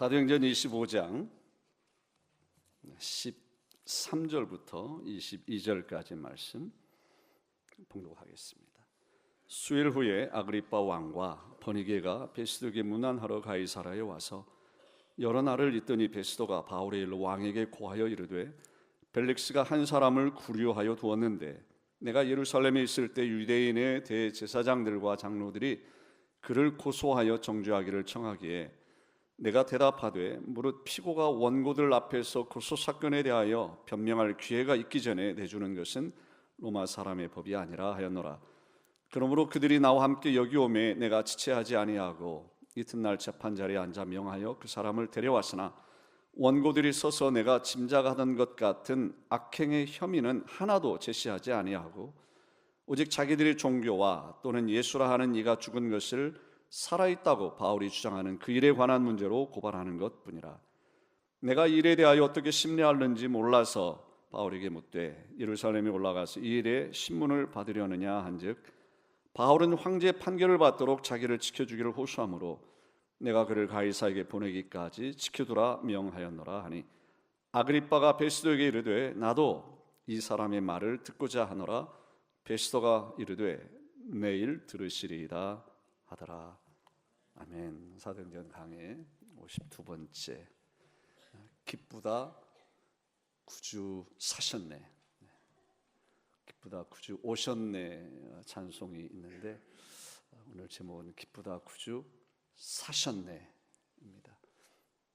사도행전 25장 13절부터 22절까지 말씀 봉독하겠습니다. 수일 후에 아그리빠 왕과 버니게가 베스도에게 문안하러 가이사라에 와서 여러 날을 있더니 베스도가 바울의 일로 왕에게 고하여 이르되 벨릭스가 한 사람을 구류하여 두었는데 내가 예루살렘에 있을 때 유대인의 대제사장들과 장로들이 그를 고소하여 정죄하기를 청하기에 내가 대답하되 무릇 피고가 원고들 앞에서 고소 사건에 대하여 변명할 기회가 있기 전에 내주는 것은 로마 사람의 법이 아니라 하였노라. 그러므로 그들이 나와 함께 여기 오매 내가 지체하지 아니하고 이튿날 재판 자리에 앉아 명하여 그 사람을 데려왔으나 원고들이 서서 내가 짐작하던 것 같은 악행의 혐의는 하나도 제시하지 아니하고 오직 자기들의 종교와 또는 예수라 하는 이가 죽은 것을 살아있다고 바울이 주장하는 그 일에 관한 문제로 고발하는 것뿐이라. 내가 이 일에 대하여 어떻게 심리하는지 몰라서 바울에게 묻되 예루살렘에 올라가서 이 일에 신문을 받으려느냐 한즉 바울은 황제의 판결을 받도록 자기를 지켜주기를 호소하므로 내가 그를 가이사에게 보내기까지 지켜두라 명하였노라 하니 아그리빠가 베스도에게 이르되 나도 이 사람의 말을 듣고자 하노라. 베스도가 이르되 내일 들으시리이다 하더라. 아멘. 사도행전 강해 52번째 기쁘다 구주 사셨네, 기쁘다 구주 오셨네 찬송이 있는데 오늘 제목은 기쁘다 구주 사셨네입니다.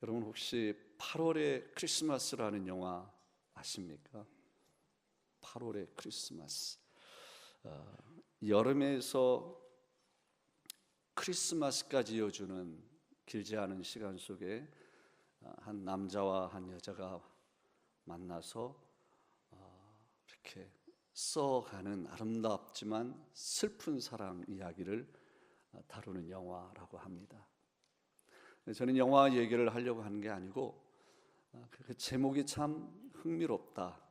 여러분 혹시 8월의 크리스마스라는 영화 아십니까? 8월의 크리스마스. 여름에서 크리스마스까지 이어주는 길지 않은 시간 속에 한 남자와 한 여자가 만나서 이렇게 써가는 아름답지만 슬픈 사랑 이야기를 다루는 영화라고 합니다. 저는 영화 얘기를 하려고 하는 게 아니고 그 제목이 참 흥미롭다,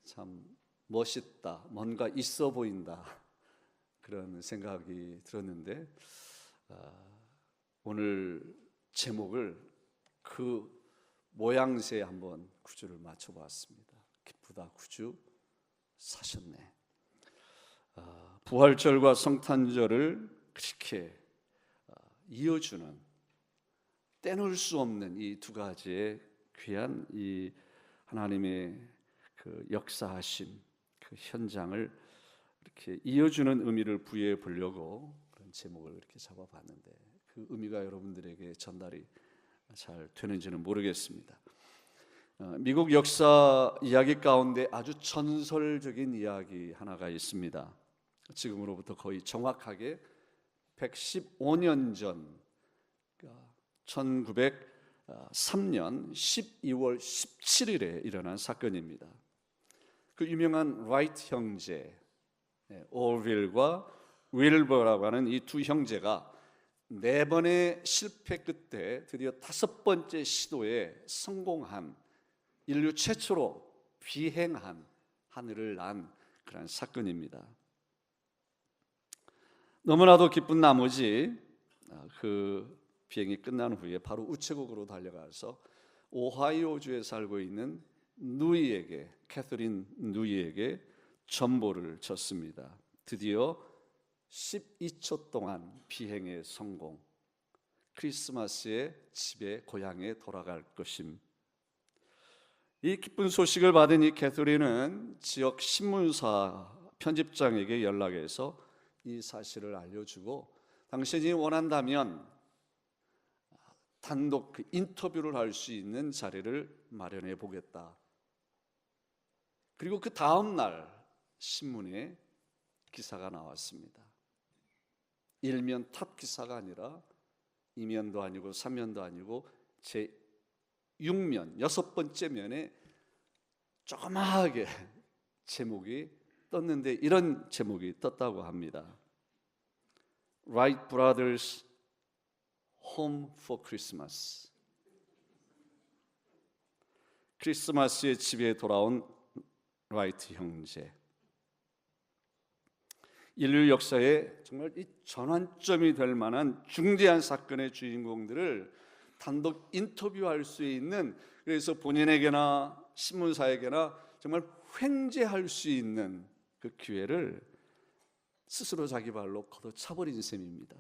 참 멋있다, 뭔가 있어 보인다 그런 생각이 들었는데 오늘 제목을 그 모양새에 한번 구주를 맞춰보았습니다. 기쁘다 구주 사셨네. 부활절과 성탄절을 그렇게 이어주는 떼놓을 수 없는 이 두 가지의 귀한 이 하나님의 그 역사하심 그 현장을 이렇게 이어주는 의미를 부여해 보려고 그런 제목을 이렇게 잡아봤는데 그 의미가 여러분들에게 전달이 잘 되는지는 모르겠습니다. 미국 역사 이야기 가운데 아주 전설적인 이야기 하나가 있습니다. 지금으로부터 거의 정확하게 115년 전 1903년 12월 17일에 일어난 사건입니다. 그 유명한 라이트 형제 오빌과 윌버라고 하는 이 두 형제가 4번의 실패 끝에 드디어 5번째 시도에 성공한 인류 최초로 비행한 하늘을 난 그런 사건입니다. 너무나도 기쁜 나머지 그 비행이 끝난 후에 바로 우체국으로 달려가서 오하이오주에 살고 있는 누이에게, 캐서린 누이에게 전보를 줬습니다. 드디어 12초 동안 비행의 성공, 크리스마스에 집에 고향에 돌아갈 것임. 이 기쁜 소식을 받은 이 캐서린은 지역 신문사 편집장에게 연락해서 이 사실을 알려주고 당신이 원한다면 단독 그 인터뷰를 할 수 있는 자리를 마련해 보겠다. 그리고 그 다음 날 신문에 기사가 나왔습니다. 일면 탑 기사가 아니라 2면도 아니고 3면도 아니고 제 6면, 6번째 면에 조그마하게 제목이 떴는데 이런 제목이 떴다고 합니다. Wright Brothers Home for Christmas. 크리스마스에 집에 돌아온 라이트 형제. 인류 역사에 정말 이 전환점이 될 만한 중대한 사건의 주인공들을 단독 인터뷰할 수 있는, 그래서 본인에게나 신문사에게나 정말 횡재할 수 있는 그 기회를 스스로 자기 발로 걷어차버린 셈입니다.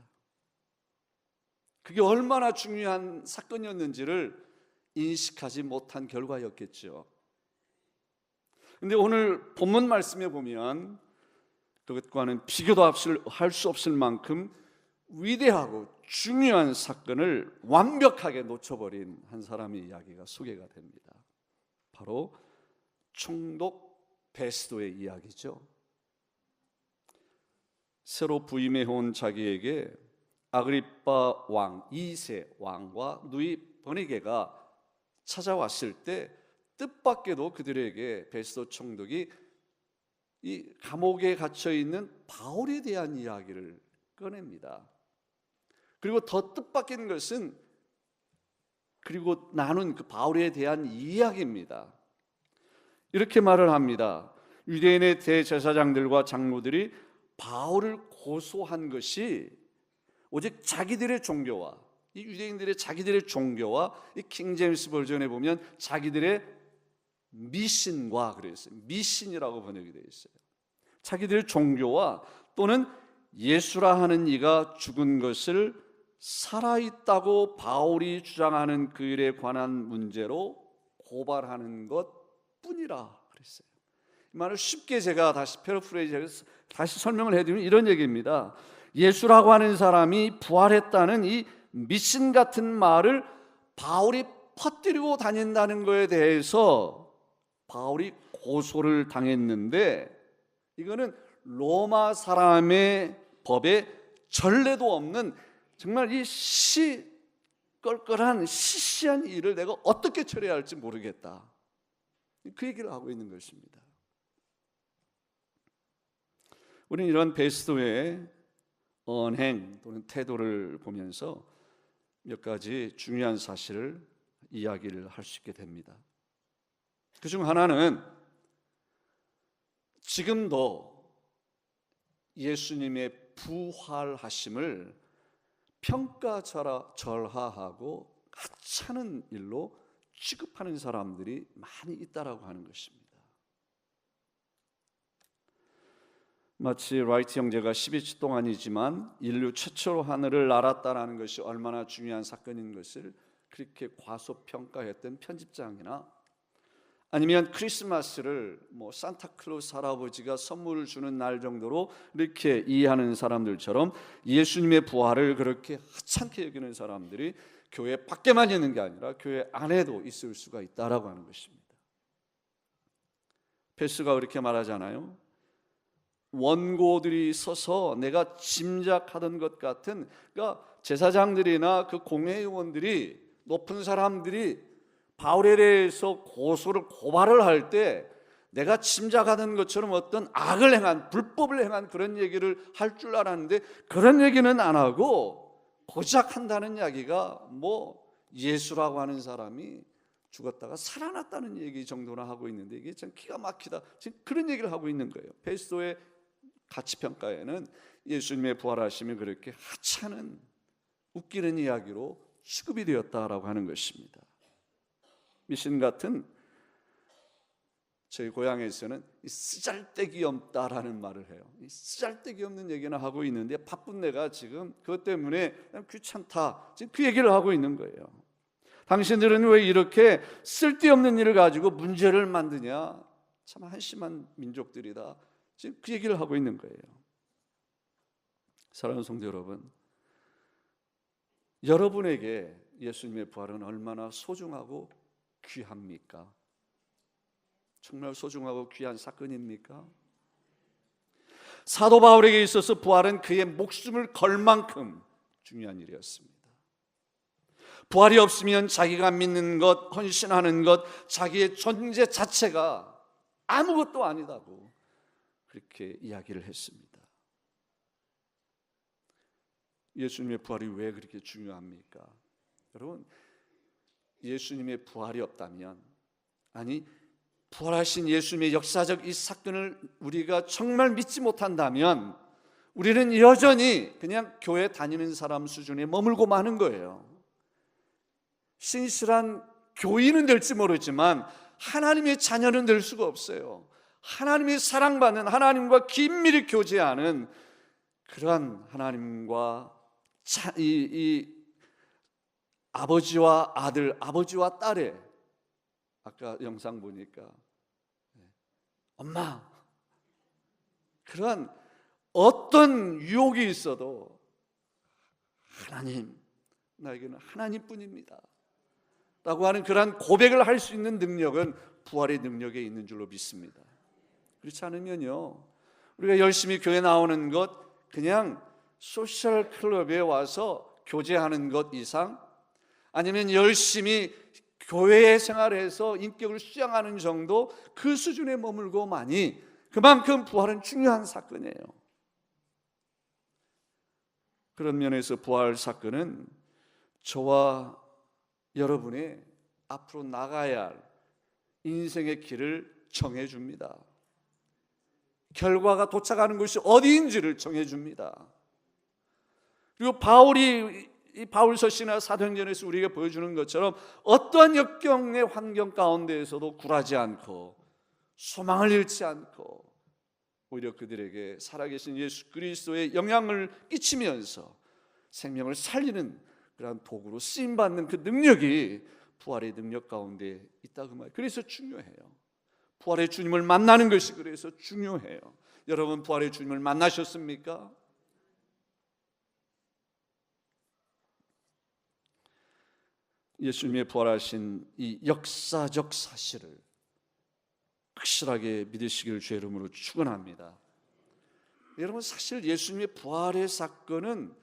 그게 얼마나 중요한 사건이었는지를 인식하지 못한 결과였겠죠. 그런데 오늘 본문 말씀에 보면 그것과는 비교도 할 수 없을 만큼 위대하고 중요한 사건을 완벽하게 놓쳐버린 한 사람의 이야기가 소개가 됩니다. 바로 총독 베스도의 이야기죠. 새로 부임해온 자기에게 아그리빠 왕 2세 왕과 누이 버니게가 찾아왔을 때 뜻밖에도 그들에게 베스도 총독이 이 감옥에 갇혀 있는 바울에 대한 이야기를 꺼냅니다. 그리고 더 뜻밖인 것은 그리고 나눈 그 바울에 대한 이야기입니다. 이렇게 말을 합니다. 유대인의 대제사장들과 장로들이 바울을 고소한 것이 오직 자기들의 종교와 이 유대인들의 자기들의 종교와 이 킹제임스 버전에 보면 자기들의 미신과 그랬어요. 미신이라고 번역이 되어 있어요. 자기들의 종교와 또는 예수라 하는 이가 죽은 것을 살아있다고 바울이 주장하는 그 일에 관한 문제로 고발하는 것뿐이라 그랬어요. 이 말을 쉽게 제가 다시 패러프레이즈해서 다시 설명을 해드리면 이런 얘기입니다. 예수라고 하는 사람이 부활했다는 이 미신 같은 말을 바울이 퍼뜨리고 다닌다는 것에 대해서 바울이 고소를 당했는데, 이거는 로마 사람의 법에 전례도 없는 정말 이 시끌끌한 시시한 일을 내가 어떻게 처리해야 할지 모르겠다, 그 얘기를 하고 있는 것입니다. 우리는 이런 베스도의 언행 또는 태도를 보면서 몇 가지 중요한 사실을 이야기를 할 수 있게 됩니다. 그중 하나는 지금도 예수님의 부활하심을 평가절하하고 하찮은 일로 취급하는 사람들이 많이 있다라고 하는 것입니다. 마치 라이트 형제가 12주 동안이지만 인류 최초로 하늘을 날았다라는 것이 얼마나 중요한 사건인 것을 그렇게 과소평가했던 편집장이나, 아니면 크리스마스를 산타클로스 할아버지가 선물을 주는 날 정도로 이렇게 이해하는 사람들처럼 예수님의 부활을 그렇게 하찮게 여기는 사람들이 교회 밖에만 있는 게 아니라 교회 안에도 있을 수가 있다라고 하는 것입니다. 베스가 그렇게 말하잖아요. 원고들이 서서 내가 짐작하던 것 같은, 그러니까 제사장들이나 그 공회의원들이, 높은 사람들이 바울에 대해서 고발을 할 때 내가 짐작하던 것처럼 어떤 악을 행한, 불법을 행한 그런 얘기를 할 줄 알았는데 그런 얘기는 안 하고 고작 한다는 이야기가 예수라고 하는 사람이 죽었다가 살아났다는 얘기 정도나 하고 있는데, 이게 참 기가 막히다, 지금 그런 얘기를 하고 있는 거예요. 베스도의 가치평가에는 예수님의 부활하심이 그렇게 하찮은 웃기는 이야기로 취급이 되었다라고 하는 것입니다. 미신 같은, 저희 고향에서는 쓰잘데기 없다라는 말을 해요. 쓰잘데기 없는 얘기나 하고 있는데 바쁜 내가 지금 그것 때문에 그냥 귀찮다, 지금 그 얘기를 하고 있는 거예요. 당신들은 왜 이렇게 쓸데없는 일을 가지고 문제를 만드냐, 참 한심한 민족들이다, 지금 그 얘기를 하고 있는 거예요. 사랑하는 성도 여러분, 여러분에게 예수님의 부활은 얼마나 소중하고 귀합니까? 정말 소중하고 귀한 사건입니까? 사도 바울에게 있어서 부활은 그의 목숨을 걸 만큼 중요한 일이었습니다. 부활이 없으면 자기가 믿는 것, 헌신하는 것, 자기의 존재 자체가 아무것도 아니다고 그렇게 이야기를 했습니다. 예수님의 부활이 왜 그렇게 중요합니까? 여러분, 예수님의 부활이 없다면, 아니 부활하신 예수님의 역사적 이 사건을 우리가 정말 믿지 못한다면 우리는 여전히 그냥 교회 다니는 사람 수준에 머물고 마는 거예요. 신실한 교인은 될지 모르지만 하나님의 자녀는 될 수가 없어요. 하나님의 사랑받는, 하나님과 긴밀히 교제하는 그러한 하나님과 이 아버지와 아들, 아버지와 딸의, 아까 영상 보니까 엄마, 그러한 어떤 유혹이 있어도 하나님, 나에게는 하나님뿐입니다 라고 하는 그러한 고백을 할 수 있는 능력은 부활의 능력에 있는 줄로 믿습니다. 그렇지 않으면요, 우리가 열심히 교회 나오는 것, 그냥 소셜 클럽에 와서 교제하는 것 이상, 아니면 열심히 교회 생활에서 인격을 수양하는 정도, 그 수준에 머물고만이 그만큼 부활은 중요한 사건이에요. 그런 면에서 부활 사건은 저와 여러분의 앞으로 나가야 할 인생의 길을 정해줍니다. 결과가 도착하는 곳이 어디인지를 정해줍니다. 그리고 이 바울서시나 사도행전에서 우리에게 보여주는 것처럼 어떠한 역경의 환경 가운데에서도 굴하지 않고 소망을 잃지 않고 오히려 그들에게 살아계신 예수 그리스도의 영향을 끼치면서 생명을 살리는 그런 도구로 쓰임받는 그 능력이 부활의 능력 가운데 있다 그 말이에요. 그래서 중요해요. 부활의 주님을 만나는 것이 그래서 중요해요. 여러분, 부활의 주님을 만나셨습니까? 예수님의 부활하신 이 역사적 사실을 확실하게 믿으시길 주의 이름으로 축원합니다. 여러분, 사실 예수님의 부활의 사건은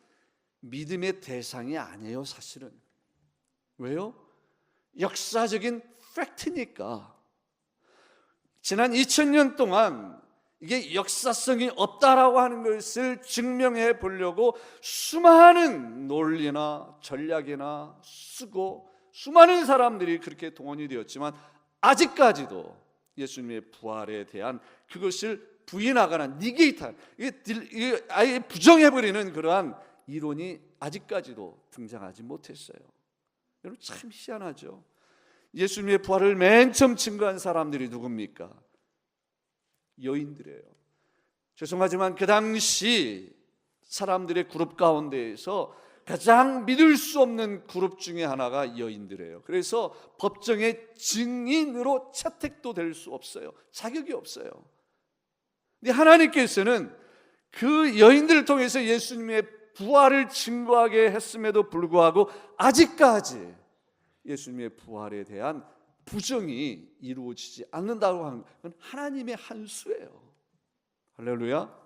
믿음의 대상이 아니에요. 사실은 왜요? 역사적인 팩트니까. 지난 2000년 동안 이게 역사성이 없다라고 하는 것을 증명해 보려고 수많은 논리나 전략이나 쓰고 수많은 사람들이 그렇게 동원이 되었지만 아직까지도 예수님의 부활에 대한 그것을 부인하거나 니게이트한, 이게 아예 부정해버리는 그러한 이론이 아직까지도 등장하지 못했어요. 여러분, 참 희한하죠. 예수님의 부활을 맨 처음 증거한 사람들이 누굽니까? 여인들이에요. 죄송하지만 그 당시 사람들의 그룹 가운데에서 가장 믿을 수 없는 그룹 중에 하나가 여인들이에요. 그래서 법정의 증인으로 채택도 될 수 없어요. 자격이 없어요. 근데 하나님께서는 그 여인들을 통해서 예수님의 부활을 증거하게 했음에도 불구하고 아직까지 예수님의 부활에 대한 부정이 이루어지지 않는다고 하는 건 하나님의 한 수예요. 할렐루야.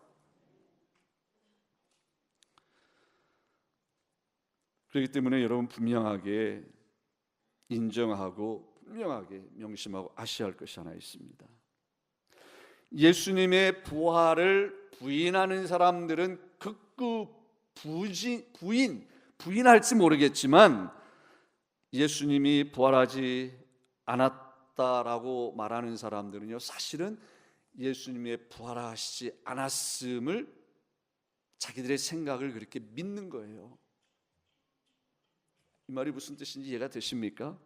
그렇기 때문에 여러분, 분명하게 인정하고 분명하게 명심하고 아셔야 할 것이 하나 있습니다. 예수님의 부활을 부인하는 사람들은 극구 부인할지 모르겠지만 예수님이 부활하지 않았다라고 말하는 사람들은요, 사실은 예수님의 부활하시지 않았음을 자기들의 생각을 그렇게 믿는 거예요. 이 말이 무슨 뜻인지 이해가 되십니까?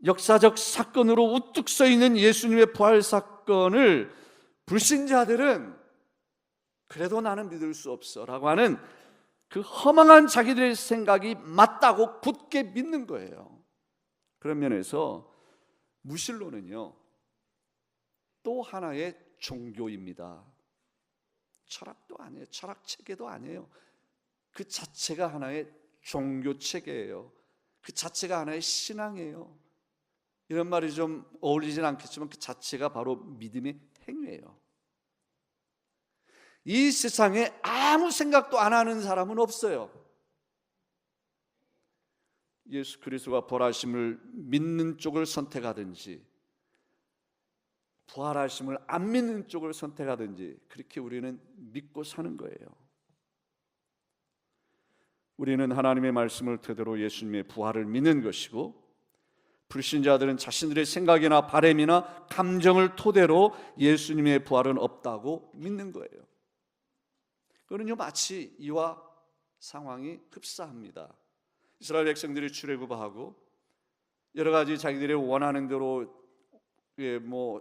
역사적 사건으로 우뚝 서 있는 예수님의 부활 사건을 불신자들은 그래도 나는 믿을 수 없어 라고 하는 그 허망한 자기들의 생각이 맞다고 굳게 믿는 거예요. 그런 면에서 무신론은요, 또 하나의 종교입니다. 철학도 아니에요. 철학 체계도 아니에요. 그 자체가 하나의 종교 체계예요. 그 자체가 하나의 신앙이에요. 이런 말이 좀 어울리진 않겠지만 그 자체가 바로 믿음의 행위예요. 이 세상에 아무 생각도 안 하는 사람은 없어요. 예수 그리스도가 부활하심을 믿는 쪽을 선택하든지 부활하심을 안 믿는 쪽을 선택하든지 그렇게 우리는 믿고 사는 거예요. 우리는 하나님의 말씀을 토대로 예수님의 부활을 믿는 것이고, 불신자들은 자신들의 생각이나 바람이나 감정을 토대로 예수님의 부활은 없다고 믿는 거예요. 그거는요, 마치 이와 상황이 흡사합니다. 이스라엘 백성들이 출애굽하고 여러 가지 자기들이 원하는 대로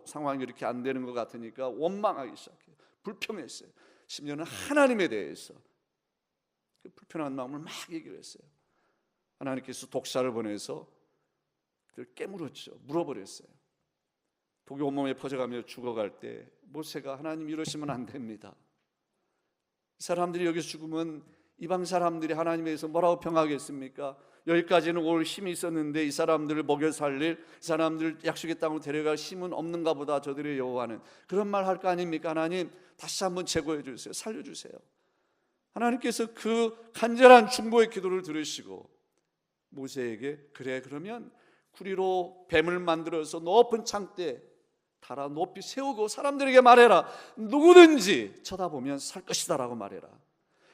상황이 이렇게 안 되는 것 같으니까 원망하기 시작해요. 불평했어요. 심지어는 하나님에 대해서 그 불편한 마음을 막 얘기를 했어요. 하나님께서 독사를 보내서 그를 깨물었죠. 물어버렸어요. 독이 온몸에 퍼져가며 죽어갈 때 모세가 하나님 이러시면 안 됩니다. 이 사람들이 여기서 죽으면 이방 사람들이 하나님에 대해서 뭐라고 평하겠습니까? 여기까지는 올 힘이 있었는데 이 사람들을 먹여 살릴, 이 사람들 약속의 땅으로 데려갈 힘은 없는가 보다 저들의 여호와는, 그런 말 할 거 아닙니까? 하나님 다시 한번 제거해 주세요. 살려주세요. 하나님께서 그 간절한 중보의 기도를 들으시고 모세에게 그래 그러면 구리로 뱀을 만들어서 높은 창대에 달아 높이 세우고 사람들에게 말해라. 누구든지 쳐다보면 살 것이다 라고 말해라.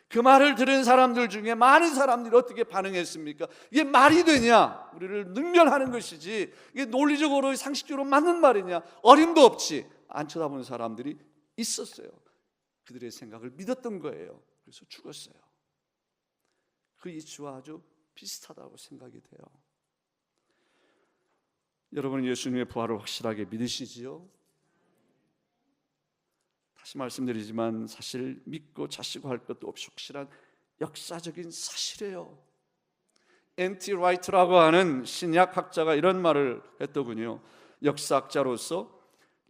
그 말을 들은 사람들 중에 많은 사람들이 어떻게 반응했습니까? 이게 말이 되냐? 우리를 능멸하는 것이지 이게 논리적으로 상식적으로 맞는 말이냐? 어림도 없지. 안 쳐다보는 사람들이 있었어요. 그들의 생각을 믿었던 거예요. 그래서 죽었어요. 그 이치와 아주 비슷하다고 생각이 돼요. 여러분 예수님의 부활을 확실하게 믿으시지요? 다시 말씀드리지만 사실 믿고 자시고 할 것도 없이 확실한 역사적인 사실이에요. N.T. 라이트라고 하는 신약학자가 이런 말을 했더군요. 역사학자로서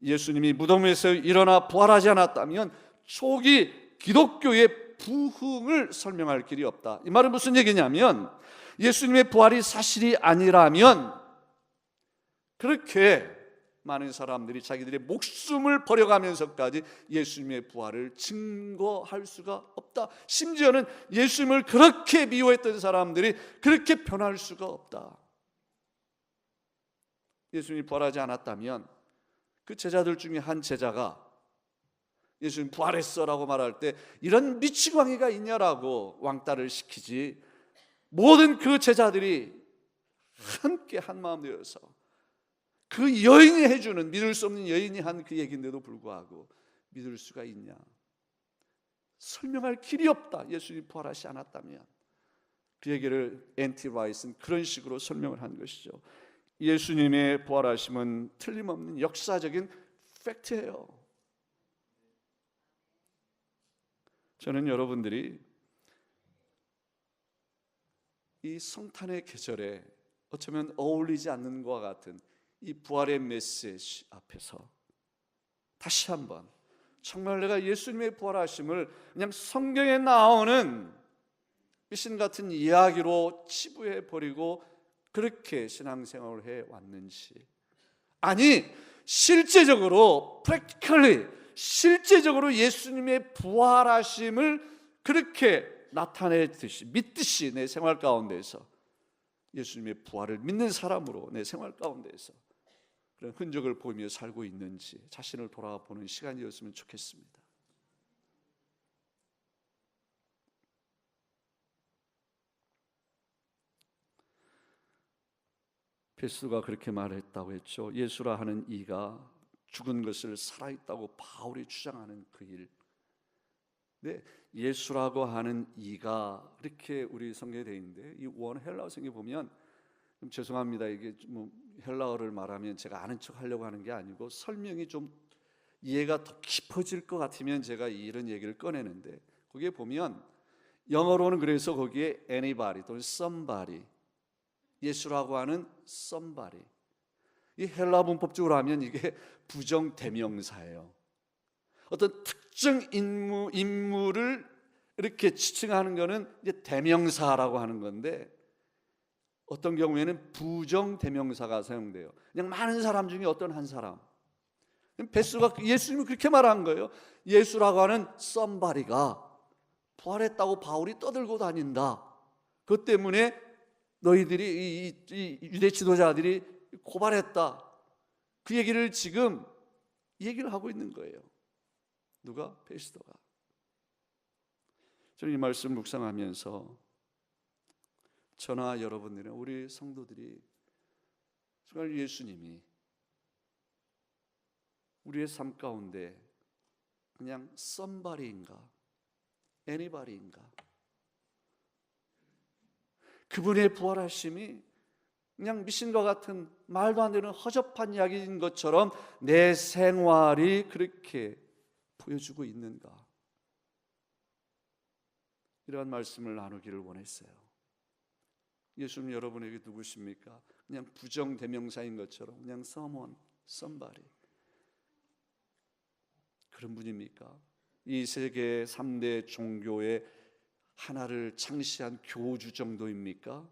예수님이 무덤에서 일어나 부활하지 않았다면 초기 기독교의 부흥을 설명할 길이 없다. 이 말은 무슨 얘기냐면 예수님의 부활이 사실이 아니라면 그렇게 많은 사람들이 자기들의 목숨을 버려가면서까지 예수님의 부활을 증거할 수가 없다. 심지어는 예수님을 그렇게 미워했던 사람들이 그렇게 변할 수가 없다. 예수님이 부활하지 않았다면 그 제자들 중에 한 제자가 예수님 부활했어라고 말할 때 이런 미치광이가 있냐라고 왕따를 시키지, 모든 그 제자들이 함께 한마음 되어서 그 여인이 해주는, 믿을 수 없는 여인이 한 그 얘기인데도 불구하고 믿을 수가 있냐? 설명할 길이 없다. 예수님이 부활하지 않았다면. 그 얘기를 N.T. 라이트는 그런 식으로 설명을 한 것이죠. 예수님의 부활하심은 틀림없는 역사적인 팩트예요. 저는 여러분들이 이 성탄의 계절에 어쩌면 어울리지 않는 것과 같은 이 부활의 메시지 앞에서 다시 한번 정말 내가 예수님의 부활하심을 그냥 성경에 나오는 미신 같은 이야기로 치부해 버리고 그렇게 신앙생활을 해왔는지, 아니 실제적으로 practically 실제적으로 예수님의 부활하심을 그렇게 나타내듯이 믿듯이 내 생활 가운데에서 예수님의 부활을 믿는 사람으로 내 생활 가운데에서 그런 흔적을 보이며 살고 있는지 자신을 돌아보는 시간이었으면 좋겠습니다. 베스가 그렇게 말했다고 했죠. 예수라 하는 이가 죽은 것을 살아있다고 바울이 주장하는 그 일. 네, 예수라고 하는 이가 이렇게 우리 성경에 되어 있는데 이 원 헬라어 성경에 보면, 좀 죄송합니다. 이게 뭐 헬라어를 말하면 제가 아는 척 하려고 하는 게 아니고 설명이 좀 이해가 더 깊어질 것 같으면 제가 이런 얘기를 꺼내는데, 거기에 보면 영어로는 그래서 거기에 anybody 또는 somebody, 예수라고 하는 somebody, 이 헬라 문법적으로 하면 이게 부정 대명사예요. 어떤 특정 인물을 이렇게 지칭하는 것은 이제 대명사라고 하는 건데, 어떤 경우에는 부정 대명사가 사용돼요. 그냥 많은 사람 중에 어떤 한 사람. 베스가 예수님이 그렇게 말한 거예요. 예수라고 하는 somebody가 부활했다고 바울이 떠들고 다닌다. 그것 때문에 너희들이 이 유대 지도자들이 고발했다. 그 얘기를 지금 얘기를 하고 있는 거예요. 누가? 베스도가. 저는 이 말씀 묵상하면서 저나 여러분들은, 우리 성도들이 정말 예수님이 우리의 삶 가운데 그냥 somebody인가 anybody인가, 그분의 부활하심이 그냥 미신과 같은 말도 안 되는 허접한 이야기인 것처럼 내 생활이 그렇게 보여주고 있는가? 이러한 말씀을 나누기를 원했어요. 예수님 여러분에게 누구십니까? 그냥 부정대명사인 것처럼 그냥 someone, somebody 그런 분입니까? 이 세계 3대 종교의 하나를 창시한 교주 정도입니까?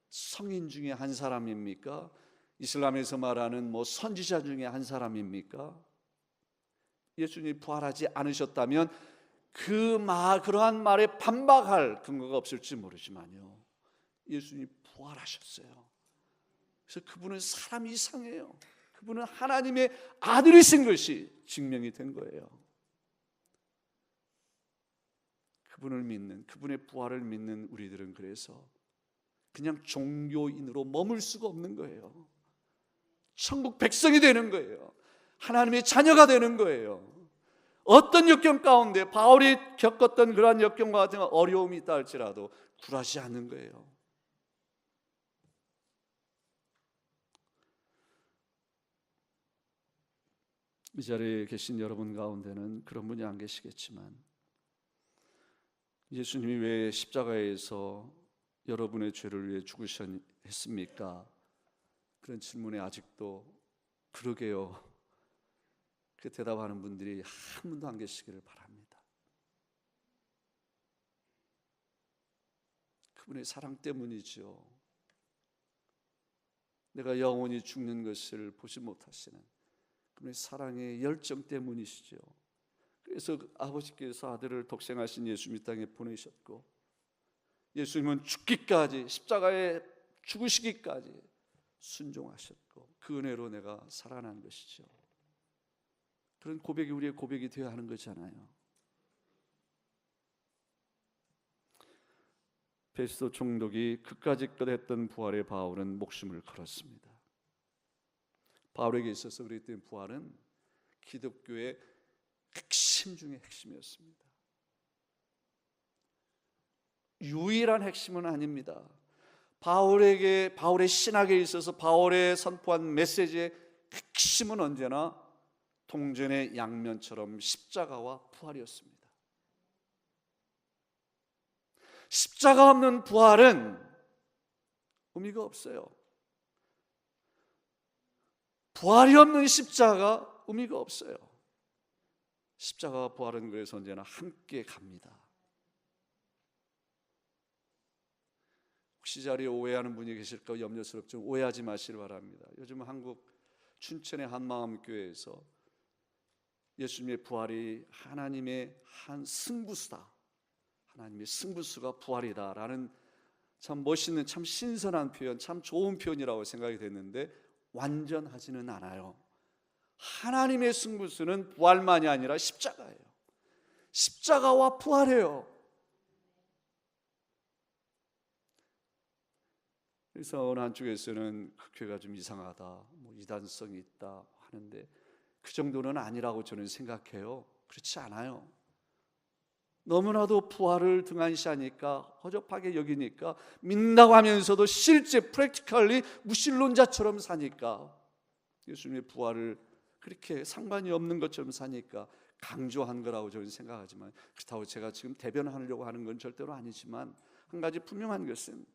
성인 중에 한 사람입니까? 이슬람에서 말하는 선지자 중에 한 사람입니까? 예수님이 부활하지 않으셨다면 그러한 말에 반박할 근거가 없을지 모르지만요, 예수님이 부활하셨어요. 그래서 그분은 사람 이상해요. 그분은 하나님의 아들이신 것이 증명이 된 거예요. 그분을 믿는, 그분의 부활을 믿는 우리들은 그래서 그냥 종교인으로 머물 수가 없는 거예요. 천국 백성이 되는 거예요. 하나님의 자녀가 되는 거예요. 어떤 역경 가운데 바울이 겪었던 그러한 역경과 같은 어려움이 있다 할지라도 굴하지 않는 거예요. 이 자리에 계신 여러분 가운데는 그런 분이 안 계시겠지만, 예수님이 왜 십자가에서 여러분의 죄를 위해 죽으셨습니까? 그런 질문에 아직도 그러게요, 그 대답하는 분들이 한 분도 안 계시기를 바랍니다. 그분의 사랑 때문이죠. 내가 영원히 죽는 것을 보지 못하시는 그분의 사랑의 열정 때문이시죠. 그래서 아버지께서 아들을 독생하신 예수님 이 땅에 보내셨고, 예수님은 죽기까지, 십자가에 죽으시기까지 순종하셨고, 그 은혜로 내가 살아난 것이죠. 그런 고백이 우리의 고백이 되어야 하는 거잖아요. 베스도 총독이 그까짓 것 했던 부활의 바울은 목숨을 걸었습니다. 바울에게 있어서 그랬던 부활은 기독교의 핵심 중에 핵심이었습니다. 유일한 핵심은 아닙니다. 바울의 신학에 있어서 바울의 선포한 메시지의 핵심은 언제나 동전의 양면처럼 십자가와 부활이었습니다. 십자가 없는 부활은 의미가 없어요. 부활이 없는 십자가 의미가 없어요. 십자가와 부활은 그래서 언제나 함께 갑니다. 혹시 자리에 오해하는 분이 계실까 염려스럽지만 오해하지 마시기 바랍니다. 요즘 한국 춘천의 한마음교회에서 예수님의 부활이 하나님의 한 승부수다, 하나님의 승부수가 부활이다라는 참 멋있는, 참 신선한 표현, 참 좋은 표현이라고 생각이 됐는데 완전하지는 않아요. 하나님의 승부수는 부활만이 아니라 십자가예요. 십자가와 부활이에요. 그래서 어느 한쪽에서는 그 교회가 좀 이상하다, 이단성이 있다 하는데 그 정도는 아니라고 저는 생각해요. 그렇지 않아요. 너무나도 부활을 등한시하니까, 허접하게 여기니까, 믿는다고 하면서도 실제 프랙티컬리 무신론자처럼 사니까, 예수님의 부활을 그렇게 상관이 없는 것처럼 사니까 강조한 거라고 저는 생각하지만, 그렇다고 제가 지금 대변하려고 하는 건 절대로 아니지만, 한 가지 분명한 것은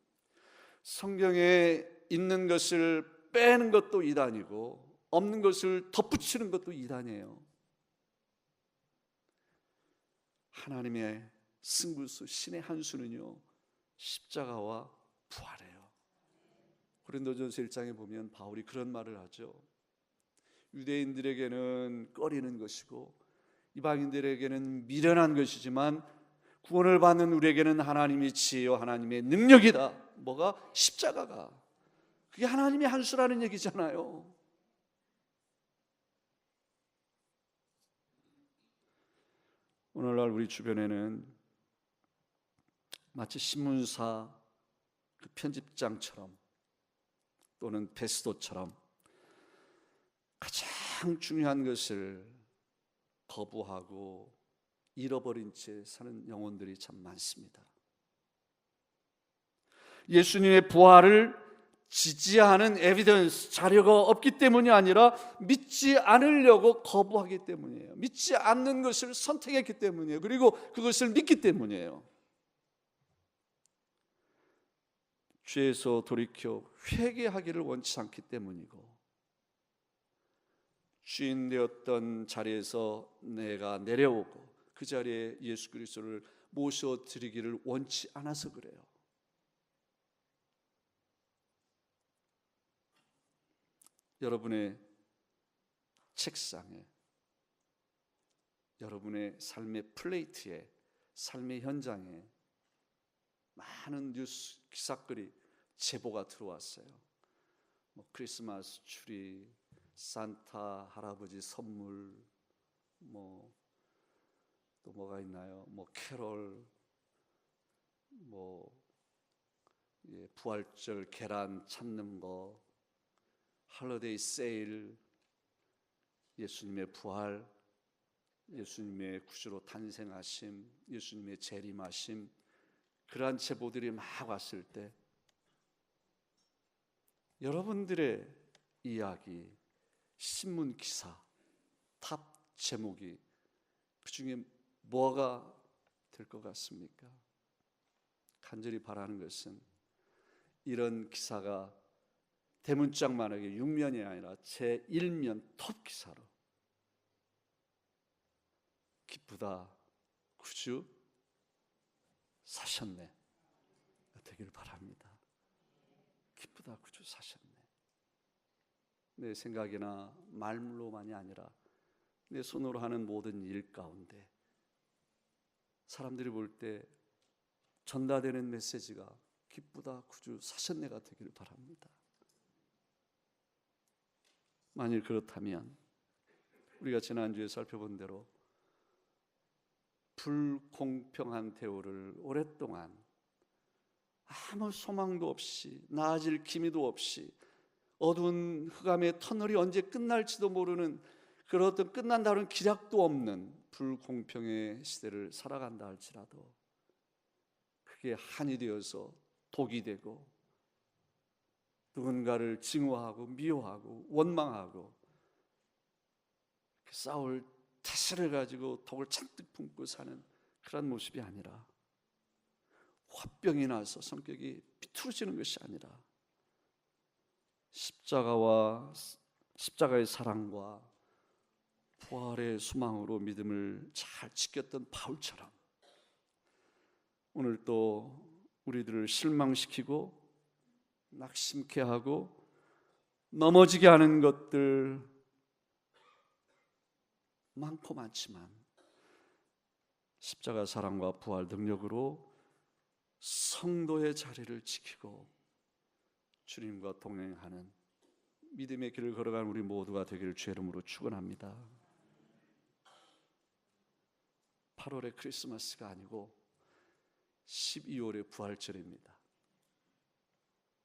성경에 있는 것을 빼는 것도 이단이고 없는 것을 덧붙이는 것도 이단이에요. 하나님의 승부수, 신의 한 수는요, 십자가와 부활이에요. 고린도전서 1장에 보면 바울이 그런 말을 하죠. 유대인들에게는 꺼리는 것이고 이방인들에게는 미련한 것이지만 구원을 받는 우리에게는 하나님의 지혜와 하나님의 능력이다. 뭐가? 십자가가. 그게 하나님의 한 수라는 얘기잖아요. 오늘날 우리 주변에는 마치 신문사 그 편집장처럼 또는 베스도처럼 가장 중요한 것을 거부하고 잃어버린 채 사는 영혼들이 참 많습니다. 예수님의 부활을 지지하는 에비던스, 자료가 없기 때문이 아니라 믿지 않으려고 거부하기 때문이에요. 믿지 않는 것을 선택했기 때문이에요. 그리고 그것을 믿기 때문이에요. 죄에서 돌이켜 회개하기를 원치 않기 때문이고, 주인 되었던 자리에서 내가 내려오고 그 자리에 예수 그리스도를 모셔드리기를 원치 않아서 그래요. 여러분의 책상에, 여러분의 삶의 플레이트에, 삶의 현장에 많은 뉴스 기사거리 제보가 들어왔어요. 크리스마스 트리, 산타 할아버지 선물, 또 뭐가 있나요? 캐롤, 부활절 계란 찾는 거, 할러데이 세일, 예수님의 부활, 예수님의 구주로 탄생하심, 예수님의 재림하심, 그러한 제보들이 막 왔을 때 여러분들의 이야기, 신문 기사, 탑 제목이 그 중에 뭐가 될 것 같습니까? 간절히 바라는 것은 이런 기사가 대문짝만하게 6면이 아니라 제1면 톱 기사로 기쁘다 구주 사셨네 되길 바랍니다. 기쁘다 구주 사셨네. 내 생각이나 말로만이 아니라 내 손으로 하는 모든 일 가운데 사람들이 볼 때 전달되는 메시지가 기쁘다 구주 사셨네가 되길 바랍니다. 만일 그렇다면 우리가 지난주에 살펴본 대로 불공평한 대우를 오랫동안 아무 소망도 없이, 나아질 기미도 없이, 어두운 흑암의 터널이 언제 끝날지도 모르는 그런 어떤 끝난다는 기약도 없는 불공평의 시대를 살아간다 할지라도 그게 한이 되어서 독이 되고 누군가를 증오하고 미워하고 원망하고 싸울 태세를 가지고 독을 잔뜩 품고 사는 그런 모습이 아니라, 화병이 나서 성격이 비틀어지는 것이 아니라 십자가의 사랑과 부활의 소망으로 믿음을 잘 지켰던 바울처럼 오늘 또 우리들을 실망시키고 낙심케 하고 넘어지게 하는 것들 많고 많지만 십자가 사랑과 부활 능력으로 성도의 자리를 지키고 주님과 동행하는 믿음의 길을 걸어가는 우리 모두가 되기를 주의 이름으로 축원합니다. 8월의 크리스마스가 아니고 12월의 부활절입니다.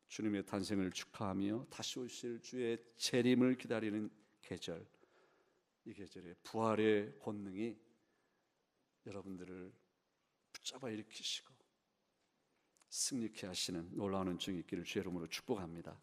주님의 탄생을 축하하며 다시 오실 주의 재림을 기다리는 계절, 이 계절에 부활의 권능이 여러분들을 붙잡아 일으키시고 승리케 하시는 놀라운 은총이 있기를 주의 이름으로 축복합니다.